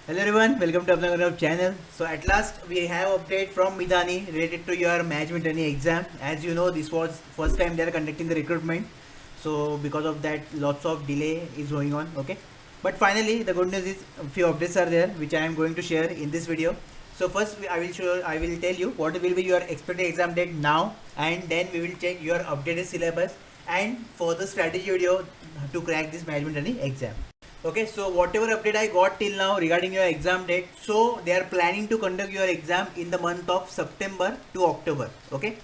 Hello everyone, welcome to Apna channel. So at last we have update from Midani related to your management training exam. As you know, this was first time they are conducting the recruitment. So because of that, lots of delay is going on. Okay, but finally the good news is a few updates are there, which I am going to share in this video. So first I will tell you what will be your expected exam date now, and then we will check your updated syllabus and for the strategy video to crack this management training exam. Okay, so whatever update I got till now regarding your exam date, so they are planning to conduct your exam in the month of September to October. Okay,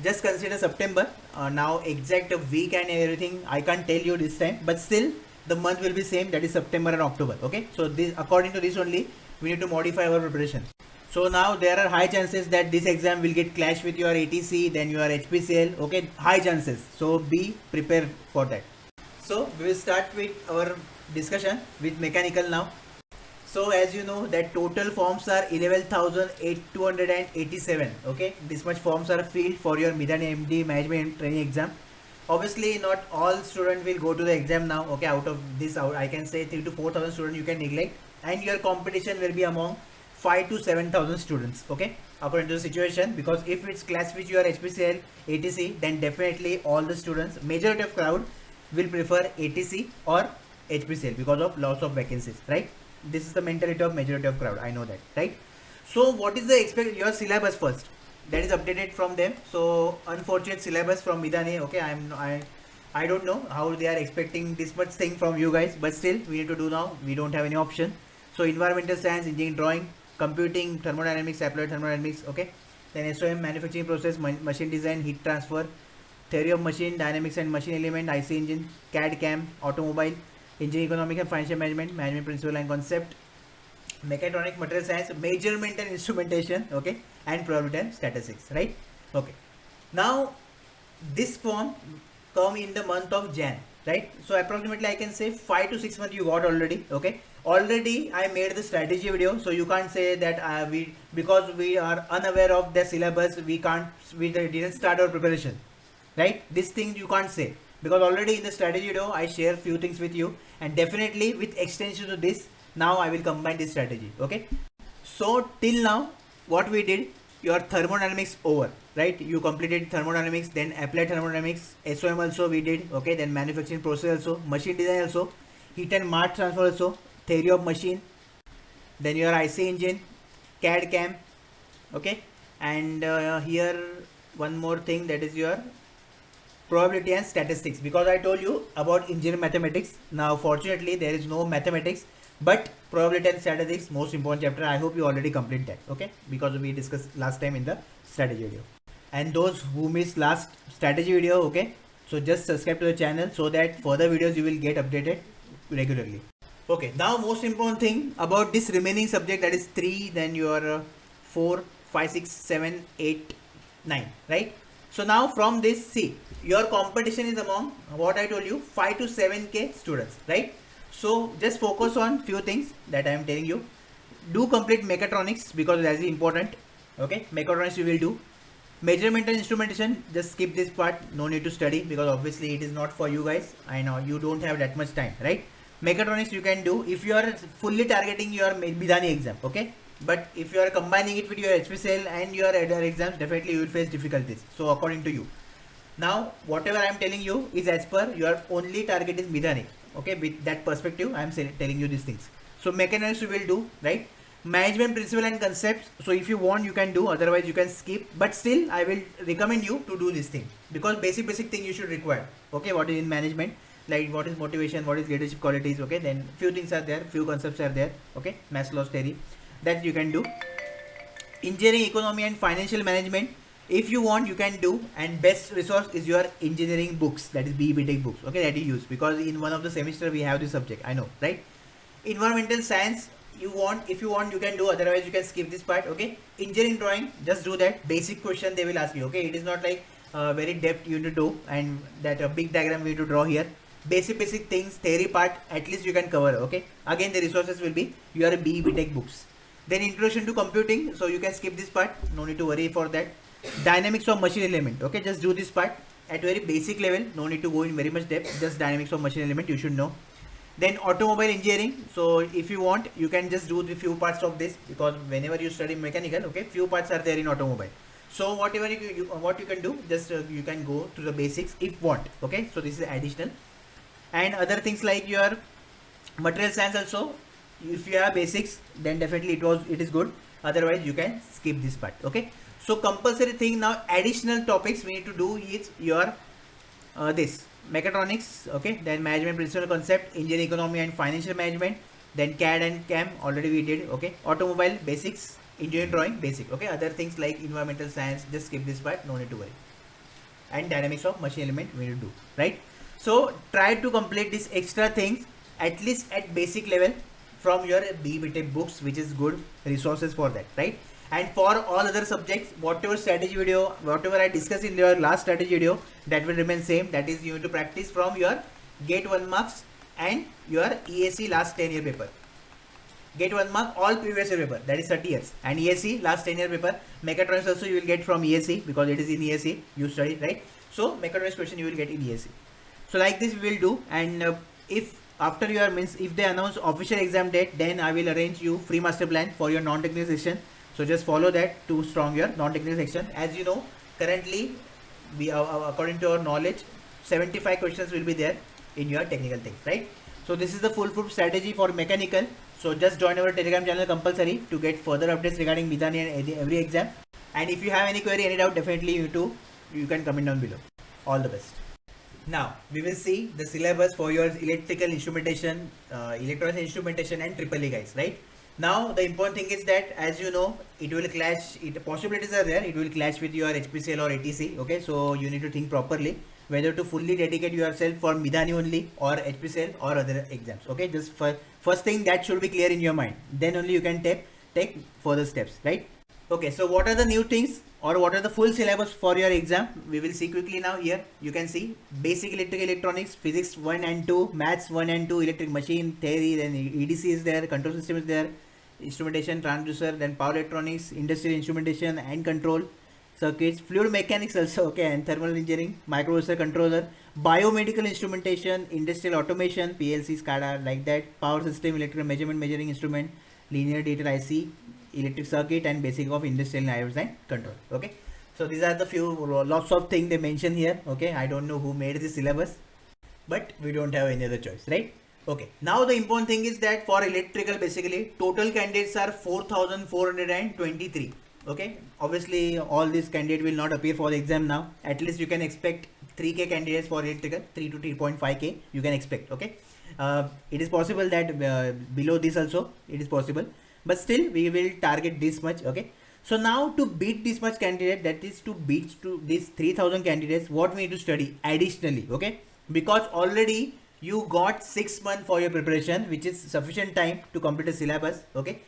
just consider September. Now exact week and everything I can't tell you this time, but still the month will be same, that is September and October. Okay, so this according to this only we need to modify our preparation. So now there are high chances that this exam will get clash with your ATC, then your HPCL. Okay, high chances. So be prepared for that. So we will start with our discussion with mechanical now. So as you know that total forms are 11,287. Okay, this much forms are filled for your Midani MD management training exam. Obviously not all students will go to the exam now. Okay, out of this I can say 3 to 4,000 students you can neglect, and your competition will be among 5 to 7,000 students. Okay, according to the situation, because if it's class with your HPCL ATC, then definitely all the students, majority of crowd will prefer ATC or HPCL because of lots of vacancies, right? This is the mentality of majority of crowd, I know that, right? So what is the your syllabus first, that is updated from them. So unfortunate syllabus from Midani. Okay, I don't know how they are expecting this much thing from you guys, but still we need to do now, we don't have any option. So environmental science, engineering drawing, computing, thermodynamics, applied thermodynamics. Okay, then SOM, manufacturing process, machine design, heat transfer, theory of machine, dynamics and machine element, IC engine, CAD CAM, automobile, engineering economic and financial management, management principle and concept, mechatronic, material science, measurement and instrumentation. Okay, and probability and statistics, right? Okay, now this form come in the month of Jan, right? So approximately I can say 5 to 6 months you got already. Okay, already I made the strategy video, so you can't say that we, because we are unaware of the syllabus, we didn't start our preparation, right? This thing you can't say, because already in the strategy video I share few things with you, and definitely with extension to this now I will combine this strategy. Okay, so till now what we did, your thermodynamics over, right? You completed thermodynamics, then applied thermodynamics, SOM also we did. Okay, then manufacturing process also, machine design also, heat and mass transfer also, theory of machine, then your IC engine, CAD CAM. Okay, and here one more thing, that is your probability and statistics, because I told you about engineering mathematics. Now fortunately there is no mathematics, but probability and statistics, most important chapter. I hope you already complete that. Okay, because we discussed last time in the strategy video. And those who missed last strategy video, okay, so just subscribe to the channel so that further videos you will get updated regularly. Okay, now most important thing about this remaining subject, that is 3, then your 4, 5, 6, 7, 8, 9, right? So now from this, see, your competition is among what I told you, 5 to 7k students, right? So just focus on few things that I am telling you. Do complete mechatronics because that is important. Okay, mechatronics you will do. Measurement and instrumentation, just skip this part, no need to study, because obviously it is not for you guys. I know you don't have that much time, right? Mechatronics you can do if you are fully targeting your Midani exam. Okay, but if you are combining it with your HPCL and your other exams, definitely you will face difficulties. So according to you, now whatever I am telling you is as per your only target is Midani. Okay, with that perspective I am telling you these things. So mechanics you will do, right? Management principle and concepts, so if you want you can do, otherwise you can skip, but still I will recommend you to do this thing, because basic thing you should require. Okay, what is in management, like what is motivation, what is leadership qualities. Okay, then few things are there, few concepts are there. Okay, Maslow's theory, that you can do. Engineering economy and financial management, if you want you can do, and best resource is your engineering books, that is BE Tech books. Okay, that you use, because in one of the semester we have this subject, I know, right? Environmental science, you want, if you want you can do, otherwise you can skip this part. Okay, engineering drawing, just do that, basic question they will ask you. Okay, it is not like very depth you need to do, and that a big diagram we need to draw here. Basic things, theory part at least you can cover. Okay, again the resources will be your BE Tech books. Then introduction to computing, so you can skip this part, no need to worry for that. Dynamics of machine element, okay, just do this part at very basic level, no need to go in very much depth, just dynamics of machine element you should know. Then automobile engineering. So if you want, you can just do the few parts of this, because whenever you study mechanical, okay, few parts are there in automobile. So whatever what you can do, just you can go to the basics if want. Okay, so this is additional, and other things like your material science also. If you have basics, then definitely it is good. Otherwise, you can skip this part. Okay. So compulsory thing now, additional topics we need to do is your this mechatronics, okay, then management principle concept, engineering economy and financial management, then CAD and CAM already we did, okay, automobile basics, engineering drawing basic, okay, other things like environmental science, just skip this part, no need to worry, and dynamics of machine element we need to do, right? So try to complete these extra things at least at basic level from your BBTech books, which is good resources for that, right? And for all other subjects, whatever strategy video, whatever I discussed in your last strategy video, that will remain same. That is, you need to practice from your GATE 1 marks and your EAC last 10-year paper. GATE 1 mark all previous year paper, that is 30 years, and EAC last 10-year paper. Mechatronics also you will get from EAC, because it is in EAC you studied, right? So mechatronics question you will get in EAC. So like this we will do, and if after your means if they announce official exam date, then I will arrange you free master plan for your non-technical section. So just follow that to strong your non-technical section. As you know, currently we are, according to our knowledge, 75 questions will be there in your technical things, right? So this is the foolproof strategy for mechanical. So just join our Telegram channel compulsory to get further updates regarding Mithani and every exam. And if you have any query, any doubt, definitely you can comment down below. All the best. Now we will see the syllabus for your electrical instrumentation, electronics instrumentation and EEE guys, right? Now the important thing is that, as you know, it will clash, possibilities are there, it will clash with your HPCL or ATC, okay? So you need to think properly whether to fully dedicate yourself for Mithani only or HPCL or other exams, okay? Just first thing that should be clear in your mind, then only you can take further steps, right? Okay, so what are the new things or what are the full syllabus for your exam? We will see quickly now. Here you can see basic electrical electronics, physics 1 and 2, maths 1 and 2, electric machine theory, then EDC is there, control system is there, instrumentation, transducer, then power electronics, industrial instrumentation and control circuits, fluid mechanics also, okay, and thermal engineering, microprocessor controller, biomedical instrumentation, industrial automation, PLC, SCADA, like that, power system, electrical measurement, measuring instrument, linear digital IC, electric circuit, and basic of industrial and design control, okay. So these are the few lots of things they mention here, okay. I don't know who made this syllabus, but we don't have any other choice, right? Okay, now the important thing is that for electrical, basically total candidates are 4,423. Okay, obviously all these candidates will not appear for the exam now. At least you can expect 3k candidates for electrical, 3 to 3.5k you can expect, okay. It is possible that below this also it is possible, but still we will target this much, okay. So now to beat this much candidate, that is to beat to this 3,000 candidates, what we need to study additionally, okay, because already you got 6 months for your preparation, which is sufficient time to complete the syllabus, okay.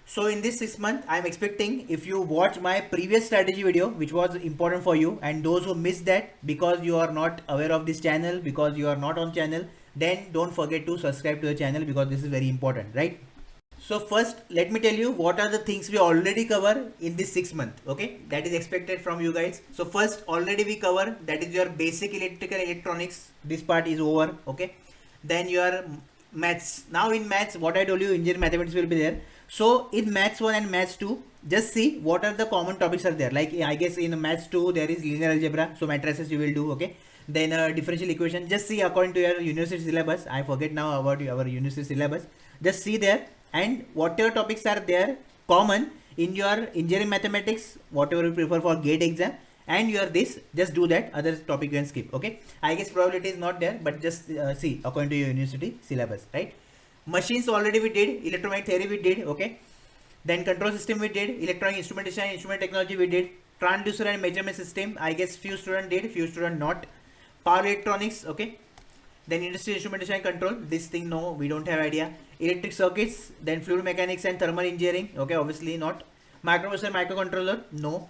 So in this 6 months, I am expecting, if you watch my previous strategy video, which was important for you, and those who missed that because you are not aware of this channel, because you are not on channel, then don't forget to subscribe to the channel, because this is very important, right? So first, let me tell you what are the things we already cover in this 6 months, okay? That is expected from you guys. So first, already we cover, that is your basic electrical electronics. This part is over, okay? Then your maths. Now in maths, what I told you, engineering mathematics will be there. So in maths 1 and maths 2, just see what are the common topics are there. Like I guess in maths 2, there is linear algebra. So matrices you will do, okay? Then differential equation. Just see according to your university syllabus. I forget now about our university syllabus. Just see there. And whatever topics are there common in your engineering mathematics, whatever you prefer for GATE exam, and your this, just do that. Other topic you can skip, okay. I guess probability is not there, but just see according to your university syllabus, right? Machines already we did, electromagnetic theory we did, okay. Then control system we did, electronic instrumentation and instrument technology we did, transducer and measurement system, I guess few students did, few students not. Power electronics, okay. Then industrial instrumentation and control, this thing no, we don't have idea. Electric circuits, then fluid mechanics and thermal engineering, okay, obviously not. Microprocessor, microcontroller, no.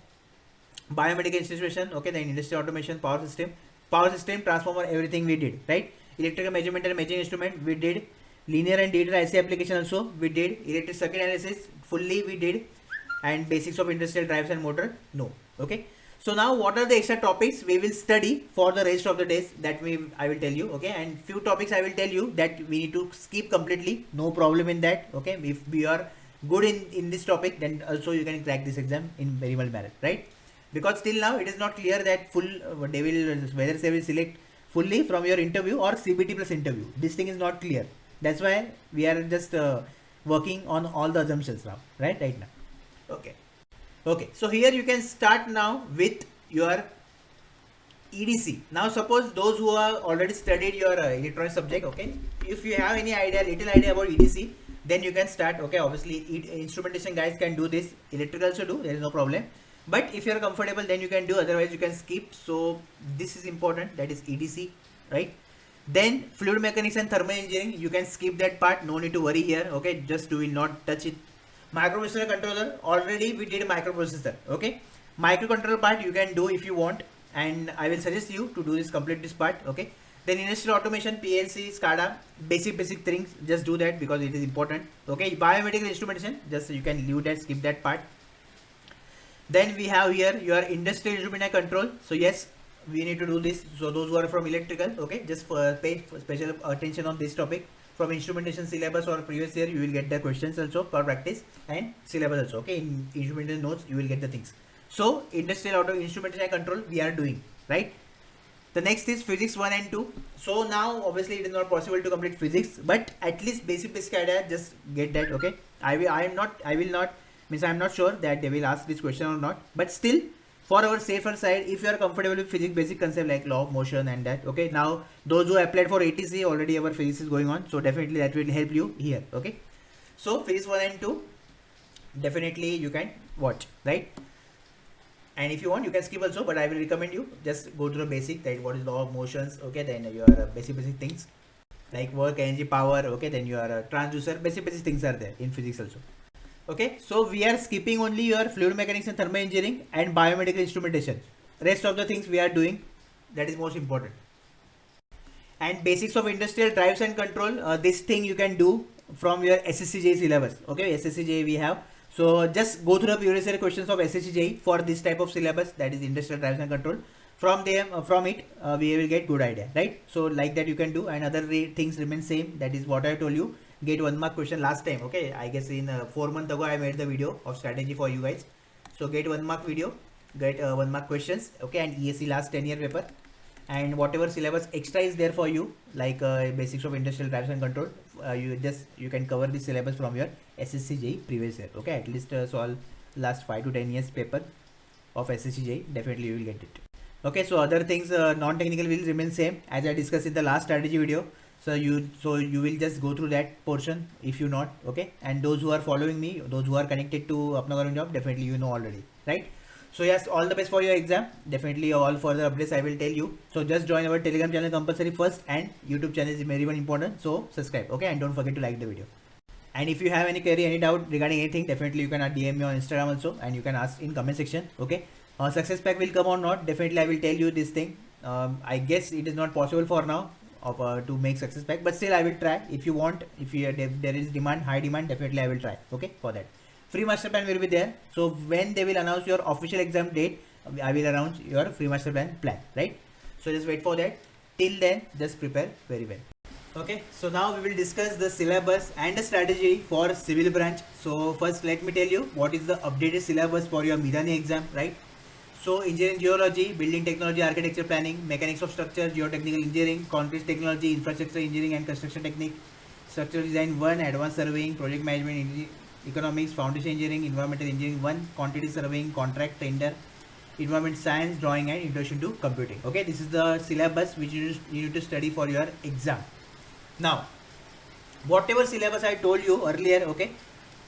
Biomedical instrumentation, okay, then industrial automation, power system, transformer, everything we did, right? Electrical measurement and measuring instrument we did. Linear and digital IC application also we did. Electric circuit analysis fully we did. And basics of industrial drives and motor, no, okay. So now what are the extra topics we will study for the rest of the days, that I will tell you, okay? And few topics I will tell you that we need to skip completely, no problem in that, okay? If we are good in this topic, then also you can crack this exam in very well manner, right? Because till now it is not clear that whether they will select fully from your interview or CBT plus interview. This thing is not clear. That's why we are just working on all the assumptions now, right now. Okay, so here you can start now with your EDC. Now suppose those who are already studied your electronic subject, okay, if you have any little idea about EDC, then you can start, okay? Obviously instrumentation guys can do this, electrical also do, there is no problem. But if you are comfortable, then you can do, otherwise you can skip. So this is important, that is EDC, right? Then fluid mechanics and thermal engineering, you can skip that part, no need to worry here, okay? Just do not touch it. Microprocessor controller, already we did microprocessor, okay? Microcontroller part you can do if you want, and I will suggest you to do this, complete this part, okay? Then industrial automation, PLC, SCADA, basic things, just do that because it is important, okay? Biomedical instrumentation, just you can leave that, skip that part. Then we have here your industrial instrument and control. So yes, we need to do this. So those who are from electrical, okay, just pay special attention on this topic. From instrumentation syllabus or previous year, you will get the questions also for practice, and syllabus also, okay? In instrumentation notes, you will get the things. So industrial auto instrumentation and control we are doing, right? The next is physics 1 and 2. So now obviously it is not possible to complete physics, but at least basic idea, just get that, okay? I am not sure that they will ask this question or not, but still, for our safer side, if you are comfortable with physics basic concept like law of motion and that, okay? Now those who applied for ATC, already our physics is going on, so definitely that will help you here, okay? So physics 1 and 2 definitely you can watch, right? And if you want, you can skip also, but I will recommend you just go to the basic, that what is law of motions, okay? Then your basic things like work, energy, power, okay? Then your transducer, basic things are there in physics also. Okay, so we are skipping only your fluid mechanics and thermal engineering and biomedical instrumentation. Rest of the things we are doing, that is most important. And basics of industrial drives and control, this thing you can do from your SSCJ syllabus. Okay, SSCJ we have. So just go through the previous year questions of SSCJ for this type of syllabus, that is industrial drives and control. From it, we will get good idea, right? So like that you can do, and other things remain same. That is what I told you. Get 1 mark question last time, okay? I guess in 4 months ago I made the video of strategy for you guys. So get 1 mark video, get 1 mark questions, okay? And ESC last 10-year paper, and whatever syllabus extra is there for you, like basics of industrial drives and control, you can cover the syllabus from your SSCJ previous year, okay? At least solve last 5 to 10 years paper of SSCJ, definitely you will get it. Okay, so other things non-technical will remain same as I discussed in the last strategy video. So you will just go through that portion if you not, okay? And those who are following me, those who are connected to Apna Government Job, definitely you know already, right? So yes, all the best for your exam. Definitely all further updates I will tell you. So just join our Telegram channel compulsory first, and YouTube channel is very important. So subscribe, okay? And don't forget to like the video. And if you have any query, any doubt regarding anything, definitely you can DM me on Instagram also, and you can ask in comment section, okay? Success pack will come or not, definitely I will tell you this thing. I guess it is not possible for now to make success pack, but still I will try. If you want, if there is high demand, definitely I will try, okay? For that, free master plan will be there. So when they will announce your official exam date, I will announce your free master plan, right? So just wait for that. Till then, just prepare very well. Okay, so now we will discuss the syllabus and the strategy for civil branch. So first let me tell you what is the updated syllabus for your Midani exam, right? So engineering geology, building technology, architecture planning, mechanics of structure, geotechnical engineering, concrete technology, infrastructure engineering and construction technique, structural design 1, advanced surveying, project management, economics, foundation engineering, environmental engineering 1, quantity surveying, contract tender, environment science, drawing and introduction to computing. Okay, this is the syllabus which you need to study for your exam. Now, whatever syllabus I told you earlier, okay,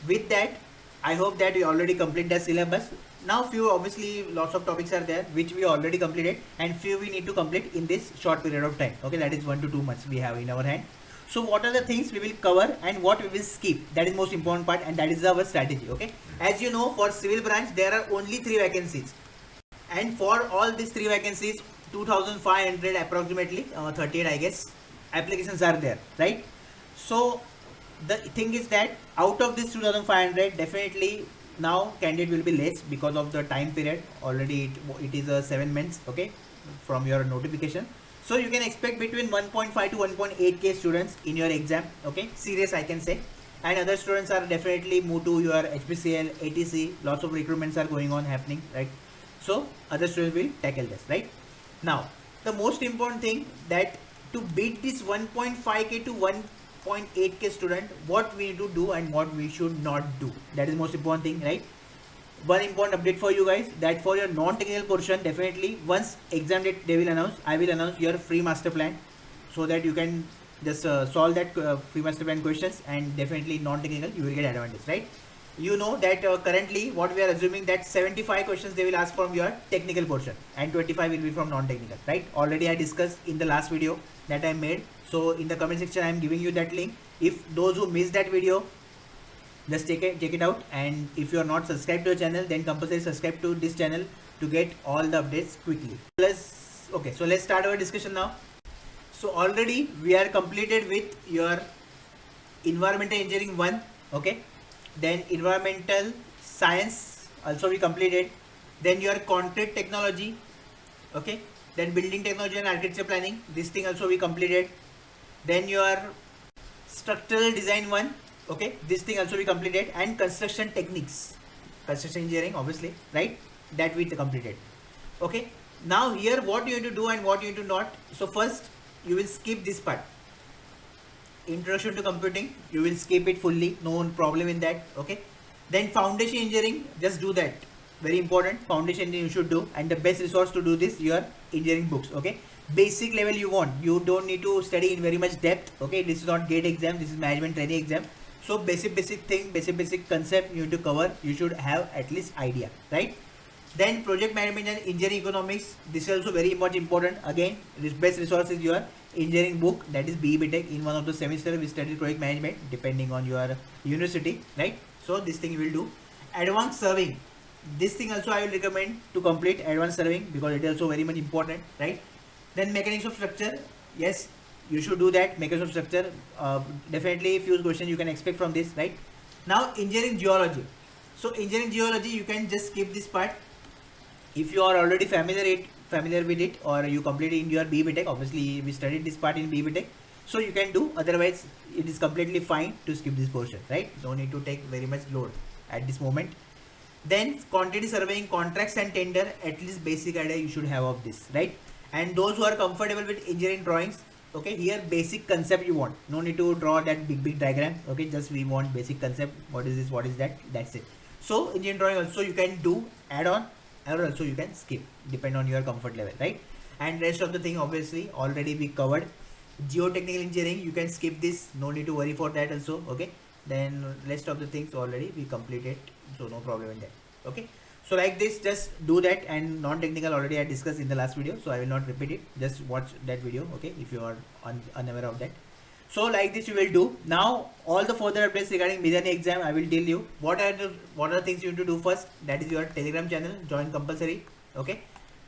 with that, I hope that you already complete the syllabus. Now few, obviously lots of topics are there which we already completed, and few we need to complete in this short period of time. Okay, that is 1 to 2 months we have in our hand. So what are the things we will cover and what we will skip? That is most important part, and that is our strategy. Okay, as you know, for civil branch there are only 3 vacancies, and for all these 3 vacancies 2500 approximately 38 I guess applications are there, right? So the thing is that out of this 2500, definitely now candidate will be less because of the time period. Already it is 7 months, okay, from your notification. So you can expect between 1.5 to 1.8k students in your exam, okay, serious I can say. And other students are definitely move to your HPCL, ATC, lots of recruitments are going on happening, right? So other students will tackle this, right? Now the most important thing, that to beat this 1.5k to 1.8k student, what we need to do and what we should not do, that is most important thing, right? One important update for you guys, that for your non-technical portion, definitely once exam date they will announce, I will announce your free master plan, so that you can just solve that free master plan questions, and definitely non-technical you will get advantage, right? You know that currently what we are assuming, that 75 questions they will ask from your technical portion and 25 will be from non-technical, right? Already I discussed in the last video that I made, so in the comment section I am giving you that link. If those who missed that video, just check it out, and if you are not subscribed to the channel, then compulsory subscribe to this channel to get all the updates quickly. So let's start our discussion now. So already we are completed with your environmental engineering 1, okay, then environmental science also we completed, then your concrete technology, okay, then building technology and architecture planning, this thing also we completed, then your structural design 1, okay, this thing also we completed, and construction techniques, construction engineering obviously, right, that we completed, okay. Now here what you need to do and what you need to not. So first you will skip this part, introduction to computing, you will skip it fully, no problem in that, okay. Then foundation engineering, just do that, very important, foundation engineering you should do, and the best resource to do this, your engineering books, okay. Basic level you want, you don't need to study in very much depth, okay. This is not GATE exam, this is management training exam. So basic thing, basic concept you need to cover, you should have at least idea, right? Then project management and engineering economics, this is also very much important. Again, this best resource is your engineering book, that is BE BTech. In one of the semester we study project management depending on your university, right? So this thing you will do. Advanced serving, this thing also I will recommend to complete advanced serving, because it is also very much important, right? Then mechanics of structure, yes, you should do that. Mechanics of structure, definitely few questions you can expect from this, right? Now engineering geology, so engineering geology you can just skip this part if you are already familiar with it, or you completed in your BE BTech. Obviously we studied this part in BE BTech, so you can do, otherwise it is completely fine to skip this portion, right? Don't need to take very much load at this moment. Then quantity surveying, contracts and tender, at least basic idea you should have of this, right? And those who are comfortable with engineering drawings, okay, here basic concept you want, no need to draw that big diagram, okay, just we want basic concept, what is this, what is that, that's it. So engineering drawing also you can do add on, or also you can skip, depend on your comfort level, right? And rest of the thing obviously already we covered. Geotechnical engineering, you can skip this, no need to worry for that also, okay. Then rest of the things already we completed, so no problem in that, okay. So like this, just do that. And non-technical already I discussed in the last video, so I will not repeat it, just watch that video, okay, if you are unaware of that. So like this you will do. Now all the further updates regarding Midani exam I will tell you. What are the things you need to do first, that is your Telegram channel, join compulsory, okay.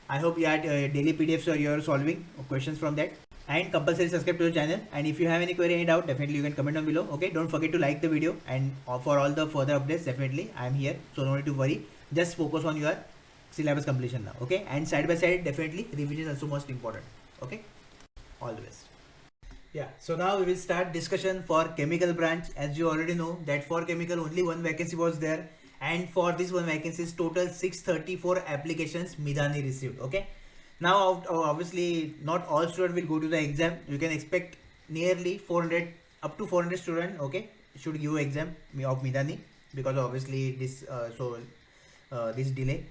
I hope you had daily PDFs or you are solving questions from that, and compulsory subscribe to the channel. And if you have any query, any doubt, definitely you can comment down below, okay. Don't forget to like the video, and for all the further updates definitely I am here, so no need to worry, just focus on your syllabus completion now, okay. And side by side definitely revision is also most important, okay. All the best. Yeah, so now we will start discussion for chemical branch. As you already know that for chemical only one vacancy was there, and for this one vacancies total 634 applications Midani received, okay. Now obviously not all students will go to the exam, you can expect nearly 400 up to 400 students, okay, should give exam of Midani, because obviously this this delay.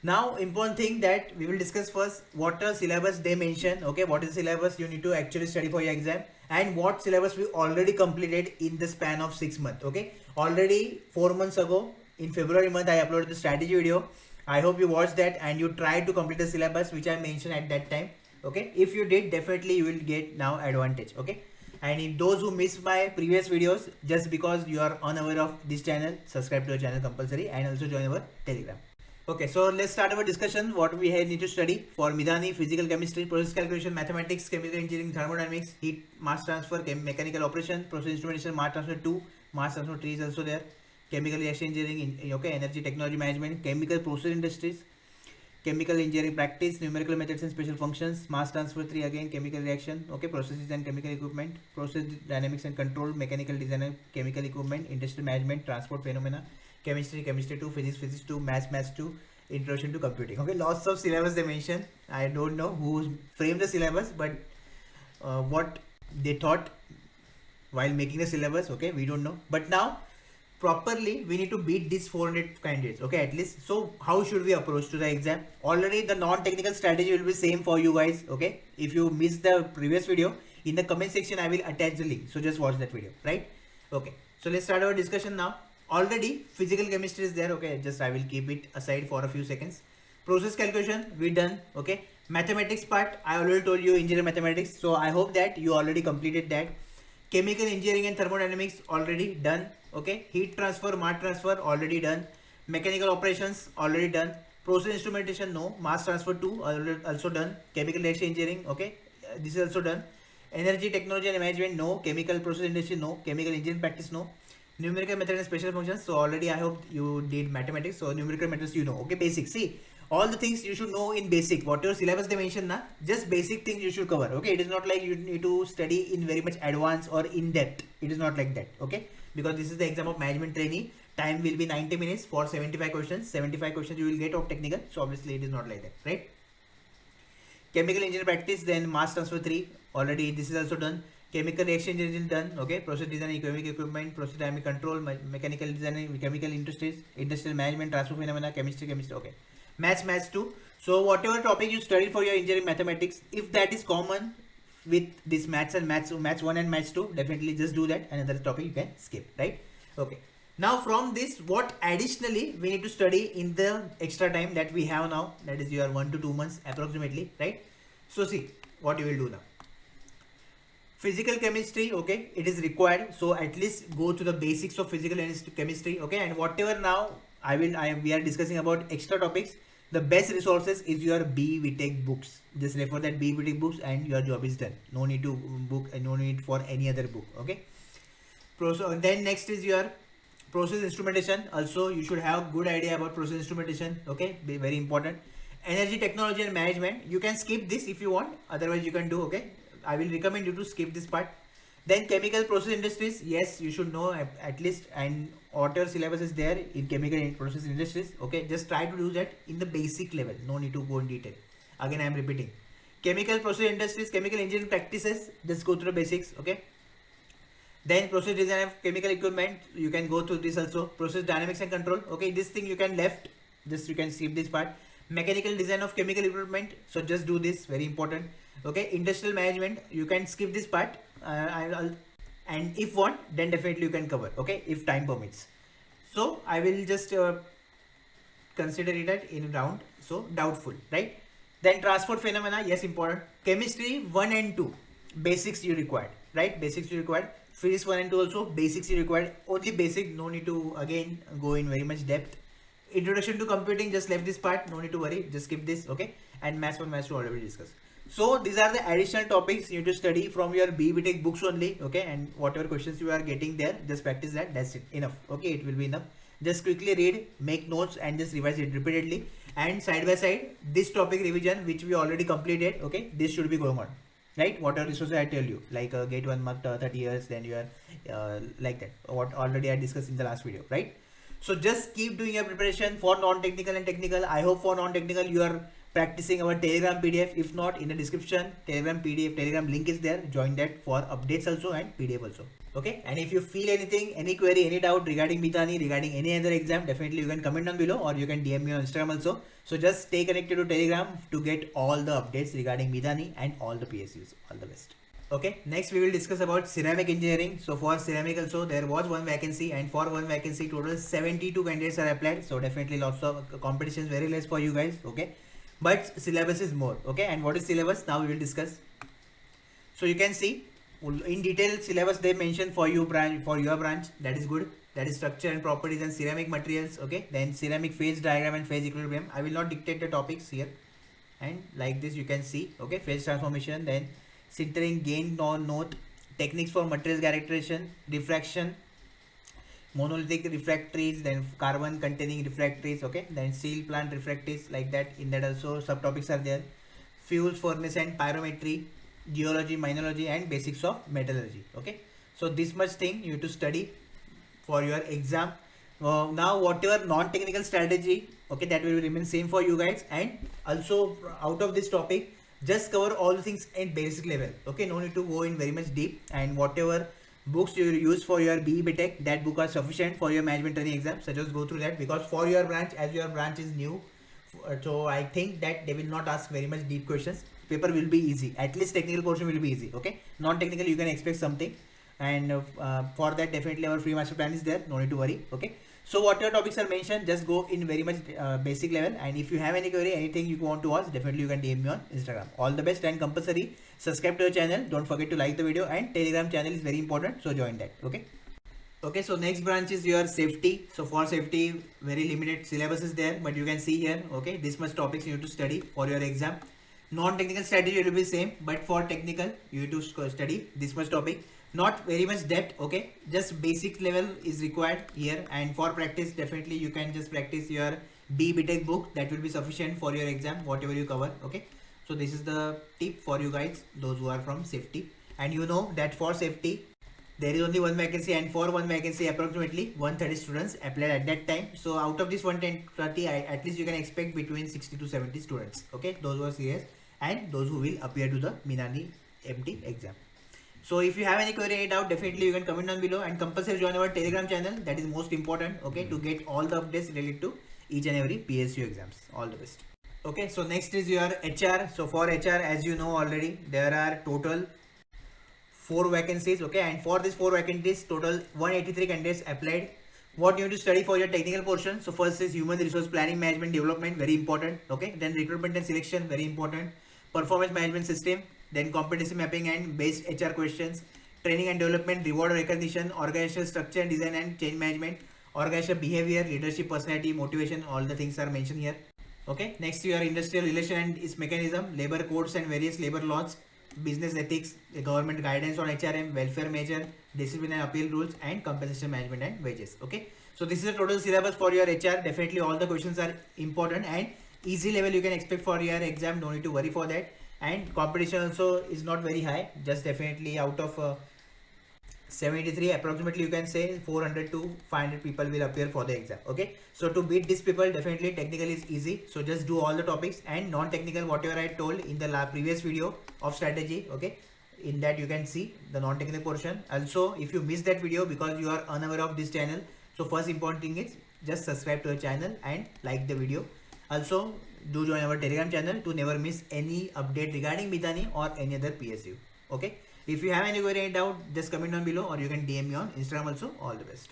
Now important thing that we will discuss first, what are syllabus they mention, okay, what is syllabus you need to actually study for your exam, and what syllabus we already completed in the span of 6 months, okay. Already 4 months ago in February month I uploaded the strategy video. I hope you watched that and you tried to complete the syllabus which I mentioned at that time, okay. If you did, definitely you will get now advantage, okay. And if those who missed my previous videos, just because you are unaware of this channel, subscribe to the channel compulsory, and also join our Telegram. Okay, so let's start our discussion. What we need to study for Midani: physical chemistry, process calculation, mathematics, chemical engineering, thermodynamics, heat, mass transfer, mechanical operation, process instrumentation, mass transfer 2, mass transfer 3 is also there. chemical reaction engineering, okay, energy technology management, chemical process industries, chemical engineering practice, numerical methods and special functions, mass transfer 3 again, chemical reaction, okay, processes and chemical equipment, process dynamics and control, mechanical design and chemical equipment, industrial management, transport phenomena, chemistry, chemistry 2, physics, physics 2, maths 2, introduction to computing. Okay, lots of syllabus they mention. I don't know who framed the syllabus, but what they thought while making the syllabus, okay, we don't know. But now properly we need to beat these 400 candidates, okay, at least. So how should we approach to the exam? Already the non-technical strategy will be same for you guys, okay. If you missed the previous video, in the comment section I will attach the link, so just watch that video, right? Okay, so let's start our discussion now. Already physical chemistry is there, okay, just I will keep it aside for a few seconds. Process calculation we done, okay. Mathematics part I already told you, engineering mathematics, so I hope that you already completed that. Chemical engineering and thermodynamics already done, okay. Heat transfer, mass transfer already done. Mechanical operations already done. Process instrumentation no. Mass transfer 2 also done. Chemical reaction engineering, okay, this is also done. Energy technology and management no. Chemical process industry no. Chemical engineering practice no. Numerical method and special functions, so already I hope you did mathematics, so numerical methods you know, okay. Basics, see all the things you should know in basic, whatever syllabus they mention na, just basic things you should cover, okay. It is not like you need to study in very much advanced or in depth, it is not like that, okay, because this is the exam of management trainee. Time will be 90 minutes for 75 questions. 75 questions you will get of technical, so obviously it is not like that, right? Chemical engineering practice, then mass transfer 3 already this is also done. Chemical reaction engineering done, okay. Process design, chemical equipment, process dynamic control, mechanical design, chemical industries, industrial management, transfer phenomena, chemistry, okay. Maths 2. So whatever topic you studied for your engineering mathematics, if that is common with this maths 1 and maths 2, definitely just do that. Another topic you can skip, right? Okay. Now from this, what additionally we need to study in the extra time that we have now, that is your 1 to 2 months approximately, right? So see what you will do now. Physical chemistry, okay, it is required, so at least go to the basics of physical chemistry, okay. And whatever now we are discussing about extra topics, the best resources is your BVTech books. Just refer that BVTech books and your job is done. No need to book, no need for any other book, okay. Then next is your process instrumentation. Also you should have good idea about process instrumentation, okay, be very important. Energy technology and management, you can skip this if you want, otherwise you can do, okay. I will recommend you to skip this part. Then chemical process industries, yes, you should know at least, and whatever syllabus is there in chemical process industries, okay, just try to do that in the basic level, no need to go in detail. Again I am repeating, chemical process industries, chemical engineering practices, just go through the basics, okay. Then process design of chemical equipment, you can go through this also. Process dynamics and control, okay, this thing you can left, just you can skip this part. Mechanical design of chemical equipment, so just do this, very important, okay. Industrial management, you can skip this part, and if want then definitely you can cover, okay, if time permits. So I will just consider it in round, so doubtful, right? Then transport phenomena, yes, important. Chemistry 1 and 2 basics you required, right? Basics you required. Physics 1 and 2 also basics you required, only basic, no need to again go in very much depth. Introduction to computing, just left this part, no need to worry, just skip this, okay. And maths 1, maths 2 already discussed. So these are the additional topics you need to study from your BVTech books only, okay. And whatever questions you are getting there, just practice that, that's it, enough, okay. It will be enough. Just quickly read, make notes and just revise it repeatedly, and side by side this topic revision which we already completed, okay, this should be going on, right? Whatever resources I tell you, like get 1 mark 30 years, then you are like that, what already I discussed in the last video, right? So just keep doing your preparation for non-technical and technical. I hope for non-technical you are practicing our Telegram PDF. If not, in the description, Telegram PDF, Telegram link is there. Join that for updates also and PDF also. Okay. And if you feel anything, any query, any doubt regarding Mithani, regarding any other exam, definitely you can comment down below, or you can DM me on Instagram also. So just stay connected to Telegram to get all the updates regarding Mithani and all the PSUs. All the best. Okay, next we will discuss about ceramic engineering. So for ceramic also there was one vacancy, and for one vacancy total 72 candidates are applied. So definitely lots of competition is very less for you guys, okay. But syllabus is more, okay. And what is syllabus? Now we will discuss. So you can see in detail syllabus they mention for you branch, for your branch, that is good. That is structure and properties and ceramic materials, okay. Then ceramic phase diagram and phase equilibrium. I will not dictate the topics here, and like this you can see, okay. Phase transformation, then sintering, gain, note, techniques for materials characterization, diffraction, monolithic refractories, then carbon containing refractories, okay, then steel plant refractories, like that. In that also subtopics are there: fuels, furnace and pyrometry, geology, mineralogy and basics of metallurgy. Okay, so this much thing you have to study for your exam. Now whatever non-technical strategy, okay, that will remain same for you guys. And also out of this topic, just cover all the things in basic level, okay, no need to go in very much deep. And whatever books you use for your BE BTech, that book are sufficient for your management training exam. So just go through that, because for your branch, as your branch is new, so I think that they will not ask very much deep questions. Paper will be easy, at least technical portion will be easy, okay. Non-technical you can expect something. And for that definitely our free master plan is there, no need to worry, okay. So whatever topics are mentioned, just go in very much basic level. And if you have any query, anything you want to ask, definitely you can DM me on Instagram. All the best, and compulsory subscribe to the channel. Don't forget to like the video, and Telegram channel is very important, so join that, okay. Okay, so next branch is your safety. So for safety, very limited syllabus is there, but you can see here, okay, this much topics you need to study for your exam. Non-technical strategy will be same, but for technical you need to study this much topic. Not very much depth, okay, just basic level is required here. And for practice, definitely you can just practice your BE BTech book, that will be sufficient for your exam, whatever you cover, okay. So this is the tip for you guys, those who are from safety. And you know that for safety there is only one vacancy, and for one vacancy approximately 130 students applied at that time. So out of this 130, at least you can expect between 60 to 70 students, okay, those who are serious and those who will appear to the Minani MD exam. So if you have any query, any doubt, definitely you can comment down below, and compulsory join our Telegram channel, that is most important, okay, to get all the updates related to each and every PSU exams. All the best. Okay, so next is your HR. So for HR, as you know already, there are total 4 vacancies, okay, and for these 4 vacancies, total 183 candidates applied. What you need to study for your technical portion? So first is human resource planning, management, development, very important, okay. Then recruitment and selection, very important. Performance management system, then competency mapping and based HR questions. Training and development, reward and recognition, organizational structure, design and change management, organizational behavior, leadership, personality, motivation, all the things are mentioned here, okay. Next, your industrial relation and its mechanism, labor codes and various labor laws, business ethics, government guidance on HRM, welfare measure, discipline and appeal rules, and compensation management and wages, okay. So this is the total syllabus for your HR. Definitely all the questions are important and easy level you can expect for your exam, no need to worry for that. And competition also is not very high, just definitely out of 73 approximately, you can say 400 to 500 people will appear for the exam, okay. So to beat these people, definitely technical is easy, so just do all the topics. And non-technical, whatever I told in the previous video of strategy, okay, in that you can see the non-technical portion. Also, if you miss that video because you are unaware of this channel, so first important thing is just subscribe to the channel and like the video. Also do join our Telegram channel to never miss any update regarding Mithani or any other PSU, okay. If you have any query, any doubt, just comment down below, or you can DM me on Instagram also. All the best.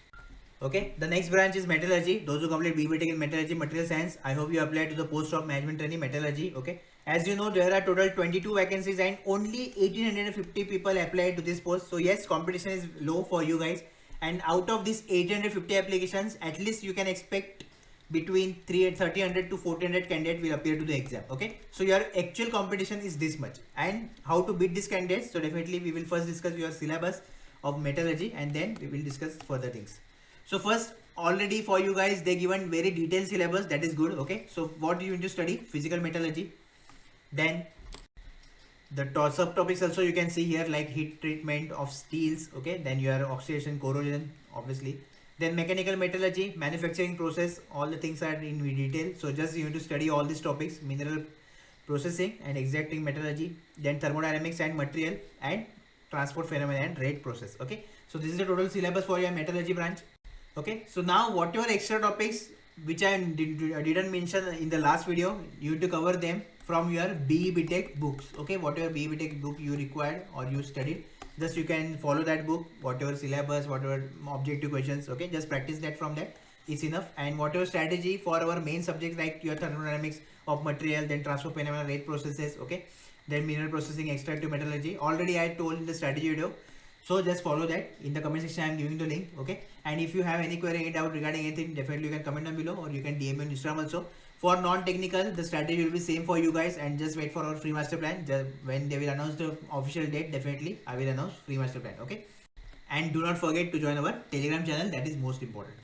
Okay, the next branch is metallurgy. Those who complete BE BTech in metallurgy, material science, I hope you apply to the post of management training metallurgy, okay. As you know, there are total 22 vacancies and only 1850 people applied to this post. So yes, competition is low for you guys. And out of these 850 applications, at least you can expect between 300 to 1400 candidates will appear to the exam, okay. So your actual competition is this much. And how to beat these candidates? So definitely we will first discuss your syllabus of metallurgy, and then we will discuss further things. So first, already for you guys they given very detailed syllabus, that is good, okay. So what you need to study? Physical metallurgy. Then the subtopics also you can see here, like heat treatment of steels, okay. Then your oxidation, corrosion, obviously. Then mechanical metallurgy, manufacturing process, all the things are in detail. So just you need to study all these topics: mineral processing and exacting metallurgy, then thermodynamics and material and transport phenomena and rate process, okay. So this is the total syllabus for your metallurgy branch, okay. So now whatever extra topics which I didn't mention in the last video, you need to cover them from your BE BTech books, okay. Whatever BE BTech book you required or you studied, just you can follow that book, whatever syllabus, whatever objective questions, okay, just practice that. From that is enough. And whatever strategy for our main subjects like your thermodynamics of material, then transfer phenomena, rate processes, okay, then mineral processing, extractive metallurgy, already I told in the strategy video. So just follow that. In the comment section I am giving the link, okay. And if you have any query, any doubt regarding anything, definitely you can comment down below, or you can DM me on Instagram also. For non-technical, the strategy will be same for you guys, and just wait for our free master plan. Just when they will announce the official date, definitely I will announce free master plan, okay. and do not forget to join our Telegram channel. That is most important.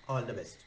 All the best.